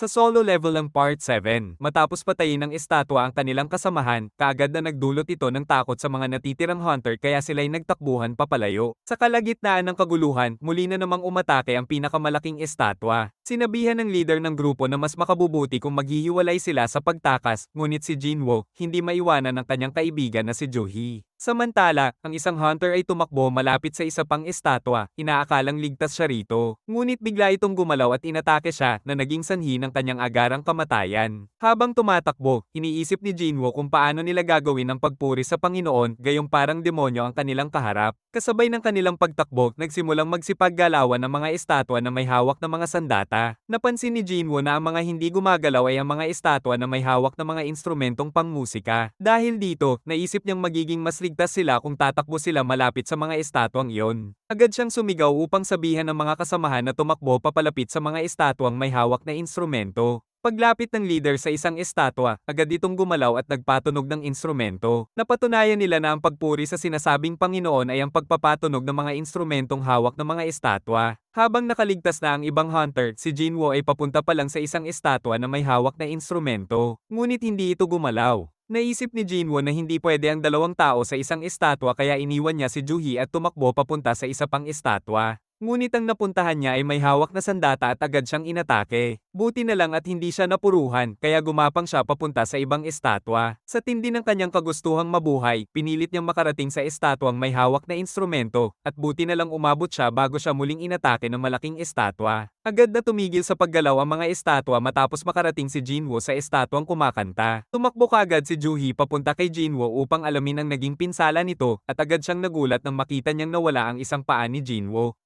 Sa solo level ng Part 7, matapos patayin ng estatwa ang kanilang kasamahan, kaagad na nagdulot ito ng takot sa mga natitirang hunter kaya sila'y nagtakbuhan papalayo. Sa kalagitnaan ng kaguluhan, muli na namang umatake ang pinakamalaking estatwa. Sinabihan ng leader ng grupo na mas makabubuti kung maghihiwalay sila sa pagtakas, ngunit si Jinwoo, hindi maiwanan ng kanyang kaibigan na si Juhee. Samantala, ang isang hunter ay tumakbo malapit sa isa pang estatwa, inaakalang ligtas siya rito. Ngunit bigla itong gumalaw at inatake siya na naging sanhi ng kanyang agarang kamatayan. Habang tumatakbo, iniisip ni Jinwoo kung paano nila gagawin ang pagpuri sa Panginoon, gayong parang demonyo ang kanilang kaharap. Kasabay ng kanilang pagtakbo, nagsimulang magsipaggalawan ng mga estatwa na may hawak na mga sandata. Napansin ni Jinwoo na ang mga hindi gumagalaw ay ang mga estatwa na may hawak na mga instrumentong pangmusika. Dahil dito, naisip niyang magiging mas ligtas sila kung tatakbo sila malapit sa mga estatwang iyon. Agad siyang sumigaw upang sabihan ng mga kasamahan na tumakbo papalapit sa mga estatwang may hawak na instrumento. Paglapit ng leader sa isang estatwa, agad itong gumalaw at nagpatunog ng instrumento. Napatunayan nila na ang pagpuri sa sinasabing Panginoon ay ang pagpapatunog ng mga instrumentong hawak ng mga estatwa. Habang nakaligtas na ang ibang hunter, si Jinwoo ay papunta pa lang sa isang estatwa na may hawak na instrumento. Ngunit hindi ito gumalaw. Naisip ni Jinwoo na hindi pwede ang dalawang tao sa isang estatwa kaya iniwan niya si Juhee at tumakbo papunta sa isa pang estatwa. Ngunit ang napuntahan niya ay may hawak na sandata at agad siyang inatake. Buti na lang at hindi siya napuruhan, kaya gumapang siya papunta sa ibang estatwa. Sa tindi ng kanyang kagustuhang mabuhay, pinilit niyang makarating sa estatwang may hawak na instrumento, at buti na lang umabot siya bago siya muling inatake ng malaking estatwa. Agad na tumigil sa paggalaw ang mga estatwa matapos makarating si Jinwoo sa estatwang kumakanta. Tumakbo kaagad si Juhee papunta kay Jinwoo upang alamin ang naging pinsala nito, at agad siyang nagulat nang makita niyang nawala ang isang paa ni Jinwoo.